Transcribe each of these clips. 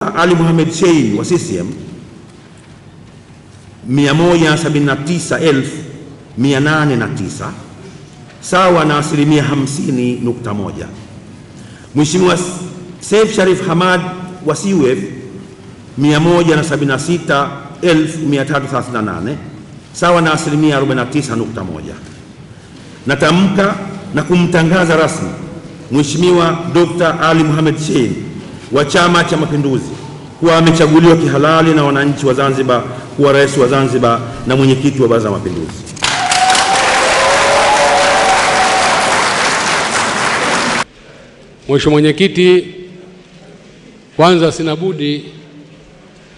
Ali Mohamed Shein wa CCM 179,809 sawa na 50.1. Mheshimiwa Seif Sharif Hamad wa CUF 176,338 sawa na 49.1. Natamka na kumtangaza rasmi Mheshimiwa Dr. Ali Mohamed Shein wa Chama cha Mapinduzi kuwa amechaguliwa kihalali na wananchi wa Zanzibar kuwa rais wa Zanzibar na mwenyekiti wa Baraza la Mapinduzi. Mheshimiwa Mwenyekiti, kwanza sina budi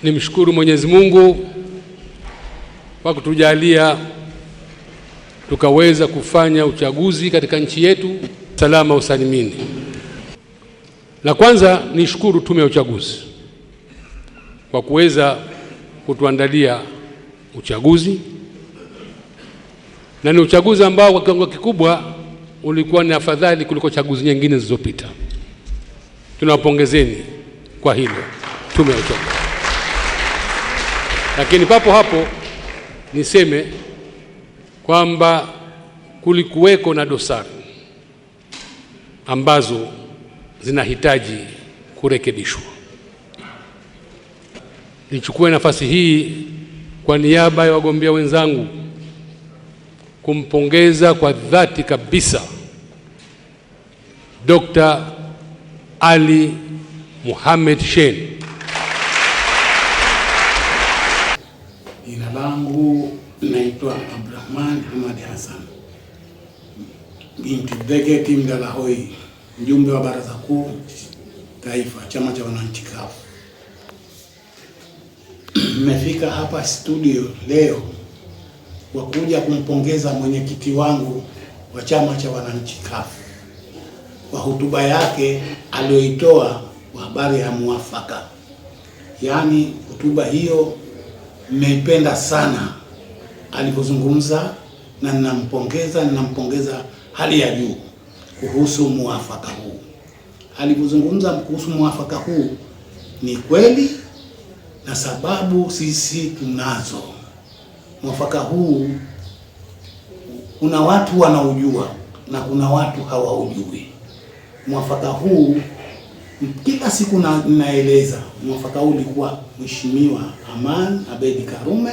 nimshukuru Mwenyezi Mungu kwa kutujalia tukaweza kufanya uchaguzi katika nchi yetu salama usalimini. Na kwanza nishukuru Tume ya Uchaguzi kwa kuweza kutuandalia uchaguzi, na ni uchaguzi ambao kwa kiwango kikubwa ulikuwa ni afadhali kuliko chaguzi nyingine zilizopita. Tunawapongezeni kwa hilo Tume ya Uchaguzi. Lakini papo hapo niseme kwamba kulikuweko na dosari ambazo zinahitaji kurekebishwa. Nichukue nafasi hii kwa niaba ya wagombea wenzangu kumpongeza kwa dhati kabisa Dr. Ali Mohamed Shein. Jina langu naitwa Abdurrahman Hamad Hassan binti Degeti Mdalahoi, mjumbe wa Baraza Kuu Taifa, Chama cha Wananchi CUF. Nimefika hapa studio leo kwa kuja kumpongeza mwenyekiti wangu wa Chama cha Wananchi CUF kwa hotuba yake aliyoitoa kwa habari ya muafaka. Yaani hotuba hiyo nimeipenda sana alipozungumza, na ninampongeza hali ya juu kuhusu muafaka huu. Alipozungumza kuhusu muafaka huu ni kweli, na sababu sisi tunazo. Muafaka huu kuna watu wanaujua na kuna watu hawaujui. Muafaka huu kila siku ninaeleza, muafaka huu ulikuwa Mheshimiwa Aman Abedi Karume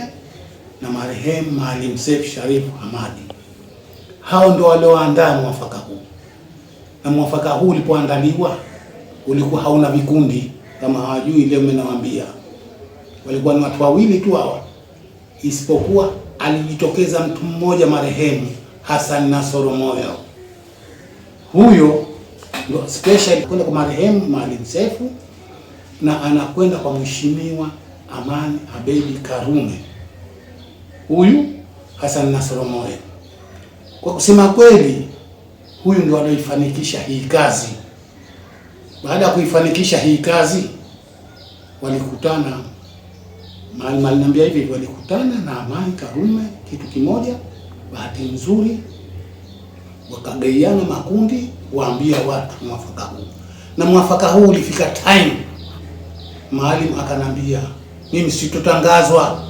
na marehemu Maalim Seif Sharif Hamadi. Hao ndio walioandaa muafaka huu. Na muafaka huu ulipoandaliwa ulikuwa hauna vikundi kama hawajui, leo mnawaambia. Walikuwa ni watu wawili tu hawa, isipokuwa alijitokeza mtu mmoja marehemu Hassan Nasoro Moyo. Huyo ndio special kwenda kwa marehemu Maalim Seif na anakwenda kwa Mheshimiwa Aman Abedi Karume. Huyu Hassan Nasoro Moyo, kwa kusema kweli, huyu ndio aliyefanikisha hii kazi. Baada ya kuifanikisha hii kazi, walikutana, Maalim aliniambia hivi, walikutana na Aman Karume kitu kimoja. Bahati nzuri wakagaiana makundi, waambia watu muafaka huu. Na muafaka huu ulifika time, Maalim akanambia mimi sitotangazwa,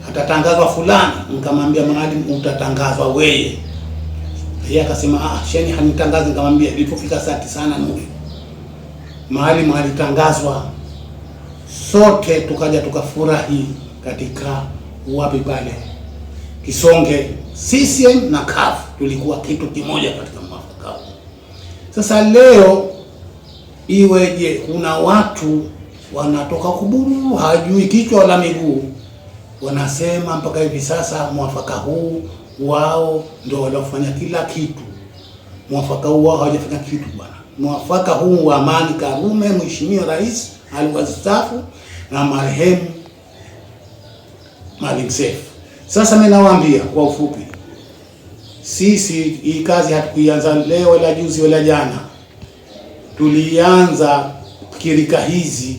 atatangazwa fulani. Nikamwambia Maalim, utatangazwa wewe. Yeye akasema Shein hanitangazi. Nikamwambia ilipofika saa 9:30 Maalim alitangazwa. Sote tukaja tukafurahi katika wapi pale Kisonge. CCM na CUF tulikuwa kitu kimoja katika muafaka. Sasa leo iweje kuna watu wanatoka kuburu, hajui kichwa wala miguu, wanasema mpaka hivi sasa muafaka huu wao ndio waliofanya kila kitu. Muafaka huu wao hawajafanya kitu bwana. Muafaka huu wa Aman Karume, Mheshimiwa Rais aliwastaafu, na marehemu Maalim Seif. Sasa mimi nawaambia kwa ufupi, sisi hii kazi hatukuianza leo wala juzi wala jana. Tulianza kirika hizi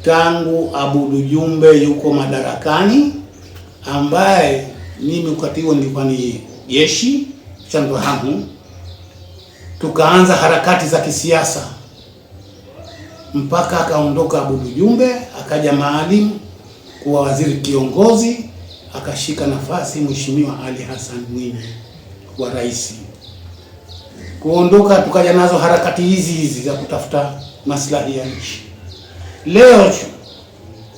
tangu Abudu Jumbe yuko madarakani, ambaye mimi wakati huo nilikuwa ni jeshi chandohamu. Tukaanza harakati za kisiasa mpaka akaondoka Abudu Jumbe, akaja Maalim kuwa waziri kiongozi, akashika nafasi Mheshimiwa Ali Hassan Mwinyi wa rais. Kuondoka tukaja nazo harakati hizi za kutafuta maslahi ya nchi. Leo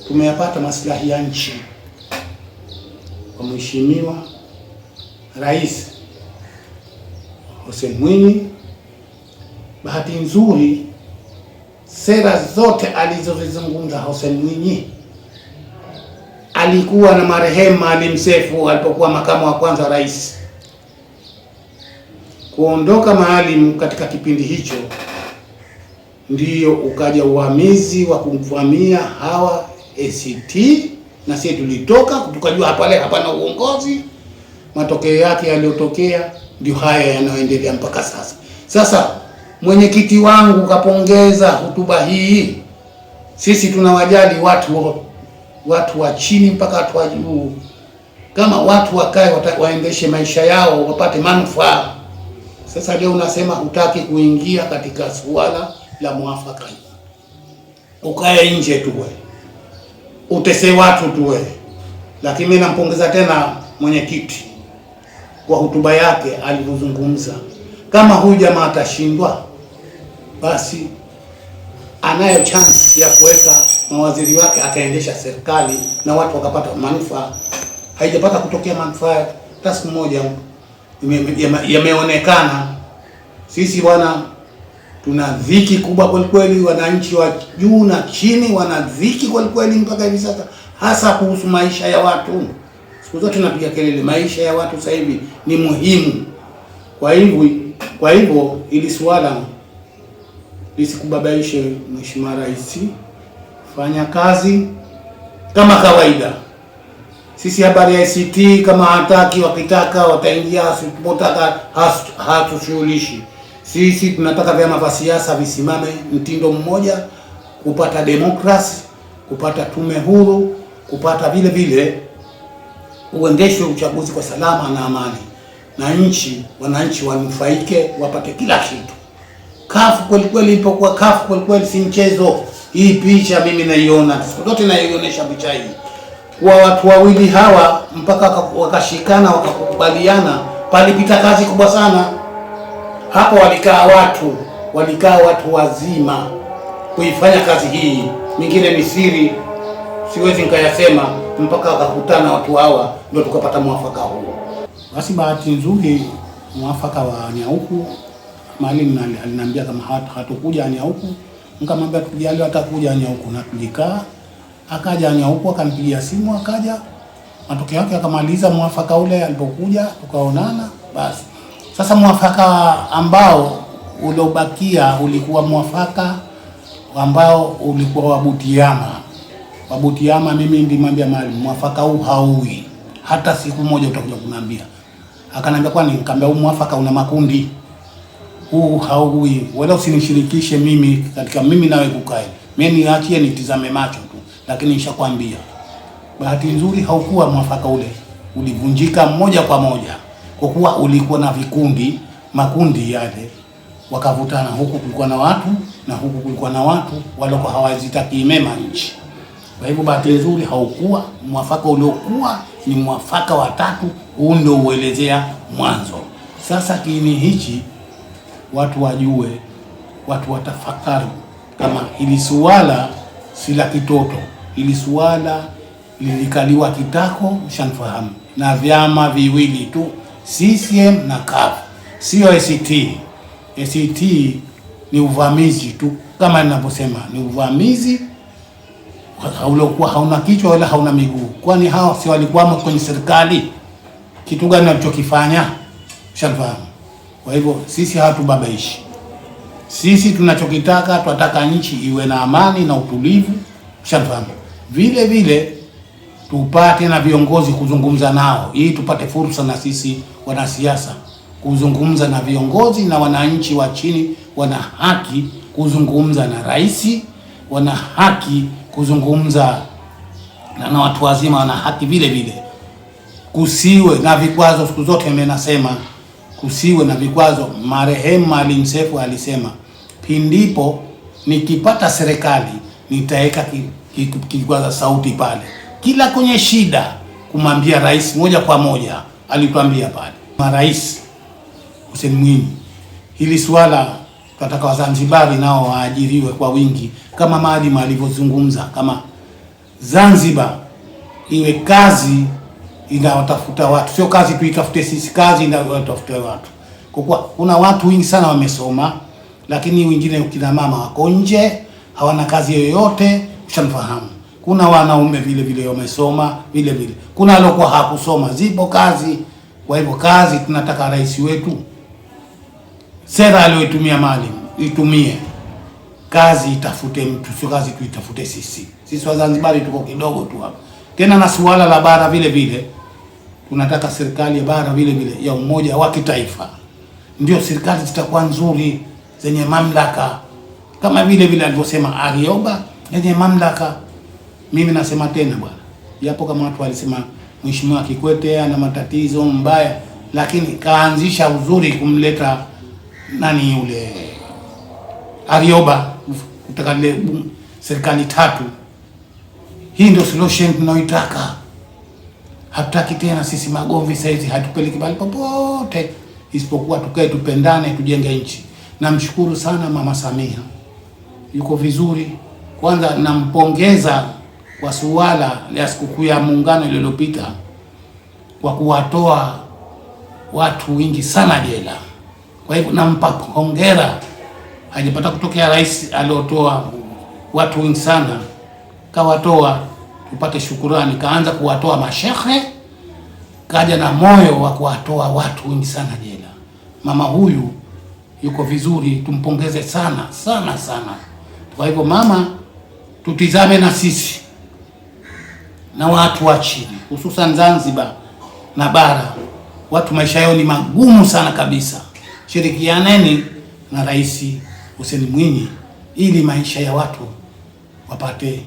tumeyapata maslahi ya nchi kwa Mheshimiwa Rais Hussein Mwinyi. Bahati nzuri sera zote alizozizungumza Hussein Mwinyi alikuwa na marehemu Maalim Seif alipokuwa makamu wa kwanza rais. Kuondoka Maalim katika kipindi hicho, ndiyo ukaja uhamizi wa kumvamia hawa ACT, na sisi tulitoka tukajua hapana uongozi. Matokeo yake yaliyotokea ndio haya yanayoendelea mpaka sasa. Sasa mwenyekiti wangu kapongeza hotuba hii. Sisi tunawajali watu wa chini mpaka watu wa juu. Kama watu wakae waendeshe maisha yao wapate manufaa. Sasa leo unasema hutaki kuingia katika suala la mwafaka. Ukae nje tu wewe. Utese watu tu wewe. Lakini mimi nampongeza tena mwenyekiti kwa hotuba yake alivyozungumza. Kama huyu jamaa atashindwa, basi anayo chance ya kuweka mawaziri wake akaendesha serikali na watu wakapata manufaa. Haijapata kutokea manufaa hata siku moja yameonekana. Sisi bwana tuna dhiki kubwa kweli kweli, wananchi wa juu na chini wana dhiki kweli kweli mpaka hivi sasa, hasa kuhusu maisha ya watu. Siku zote tunapiga kelele maisha ya watu sasa hivi ni muhimu. Kwa hivyo ili swala lisikubabaishe Mheshimiwa Rais, fanya kazi kama kawaida. Sisi habari ya ACT kama hataki, wakitaka wataingia, asipotaka hatushughulishi. Sisi tunataka vyama vya siasa visimame mtindo mmoja, kupata demokrasi, kupata tume huru, kupata vile vile uendeshwe uchaguzi kwa salama na amani, na wananchi wanufaike, wapate kila kitu. Kafu kweli kweli, ilipokuwa kafu kweli kweli si mchezo. Hii picha mimi naiona, siku zote naionyesha picha hii. Kwa watu wawili hawa mpaka wakashikana wakakubaliana, palipita kazi kubwa sana. Hapo walikaa watu wazima kuifanya kazi hii. Mingine ni siri, siwezi nikayasema, mpaka wakakutana watu hawa ndio tukapata mwafaka huu. Basi bahati nzuri mwafaka wa Nyauku, Maalim aliniambia kama hatakuja Nyauku, nikamwambia tukijaliwa atakuja Nyauku, na tulikaa. Akaja Nyauku, akanipigia simu, akaja. Matokeo yake akamaliza mwafaka ule, alipokuja tukaonana. Basi sasa mwafaka ambao uliobakia ulikuwa mwafaka ambao ulikuwa wa Butiama. Wa Butiama mimi ndimwambia Maalim, mwafaka huu haui hata siku moja, utakuja kuniambia. Akanambia kwani? Nikamwambia huu mwafaka una makundi, huu haui, wala usinishirikishe mimi katika mimi nawe kukae. Mimi niachie nitizame macho tu, lakini nishakwambia. Bahati nzuri haukuwa mwafaka ule, ulivunjika moja kwa moja, kwa kuwa ulikuwa na makundi yale wakavutana. Huku kulikuwa na watu na huku kulikuwa na watu walikuwa hawazitaki mema nchi. Kwa hivyo bahati nzuri haukuwa mwafaka, uliokuwa ni mwafaka wa tatu. Huu ndio uelezea mwanzo. Sasa kiini hichi watu wajue, watu watafakari kama hili suala si la kitoto. Hili suala lilikaliwa kitako, mshanifahamu, na vyama viwili tu, CCM na CUF, sio ACT. ACT ni uvamizi tu, kama ninavyosema, ni uvamizi uliokuwa hauna kichwa wala hauna miguu. Kwani hao si walikuwa kwenye serikali? Kitu gani walichokifanya? Mshanifahamu. Kwa hivyo sisi hatubabaishi. Sisi tunachokitaka, tunataka nchi iwe na amani na utulivu. Mshanifahamu. Vile vile tupate na viongozi kuzungumza nao, ili tupate fursa na sisi wanasiasa kuzungumza na viongozi, na wananchi wa chini wana haki kuzungumza na rais, wana haki kuzungumza na watu wazima, wana haki vile vile. Kusiwe na vikwazo. Siku zote mimi nasema kusiwe na vikwazo. Marehemu Maalim Seif alisema pindipo nikipata serikali nitaweka kikwaza sauti pale, kila kwenye shida kumwambia rais moja kwa moja. Alituambia pale Rais Hussein Mwinyi, hili swala tunataka Wazanzibari nao waajiriwe kwa wingi, kama Maalim alivyozungumza, kama Zanzibar iwe kazi inawatafuta watu, sio kazi tuitafute sisi, kazi inawatafuta watu. Kwa kuwa kuna watu wengi sana wamesoma, lakini wengine kina mama wako nje, hawana kazi yoyote, ushamfahamu. Kuna wanaume vile vile wamesoma vile vile, kuna waliokuwa hakusoma, zipo kazi. Kwa hivyo kazi tunataka rais wetu, sera aliyoitumia Maalim itumie, kazi itafute mtu, sio kazi tuitafute sisi. Sisi Wazanzibari tuko kidogo tu hapa. Tena na suala la bara vile vile, tunataka serikali ya bara vile vile ya umoja wa kitaifa, ndio serikali zitakuwa nzuri zenye mamlaka, kama vile vile alivyosema Arioba yenye mamlaka. Mimi nasema tena bwana, japo kama watu walisema Mheshimiwa Kikwete ana matatizo mbaya, lakini kaanzisha uzuri kumleta nani yule Arioba kutaka serikali tatu. Hii ndio solution tunayoitaka. Hatutaki tena sisi magomvi saizi, hatupeleki bali popote, isipokuwa tukae tupendane, tujenge nchi. Namshukuru sana Mama Samia, yuko vizuri. Kwanza nampongeza kwa suala la sikukuu ya Muungano iliyopita kwa kuwatoa watu wengi sana jela. Kwa hivyo nampa hongera, hajapata kutokea rais aliotoa watu wengi sana, kawatoa, tupate shukurani. Kaanza kuwatoa mashehe, kaja na moyo wa kuwatoa watu wengi sana jela. Mama huyu yuko vizuri, tumpongeze sana sana sana. Kwa hivyo mama, tutizame na sisi na watu wa chini, hususan Zanzibar na bara, watu maisha yao ni magumu sana kabisa. Shirikianeni na Rais Hussein Mwinyi ili maisha ya watu wapate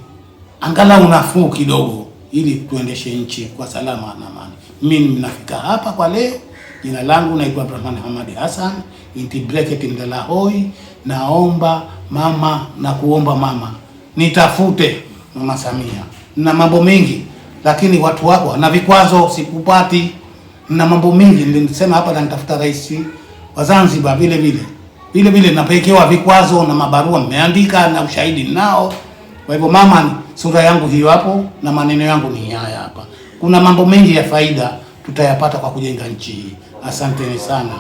angalau nafuu kidogo, ili tuendeshe nchi kwa salama na amani. Mimi ninafika hapa kwa leo. Jina langu naitwa Abdurrahman Hamadi Hassan, inti bracket Mdalahoi. Naomba mama na kuomba mama, nitafute Mama Samia na mambo mengi, lakini watu wako na vikwazo sikupati na mambo mengi. Nilisema hapa na nitafuta rais wa Zanzibar vile vile napekewa vikwazo na mabarua mmeandika na ushahidi nao. Kwa hivyo mama, sura yangu hiyo hapo na maneno yangu ni haya hapa. Kuna mambo mengi ya faida tutayapata kwa kujenga nchi hii. Asanteni sana.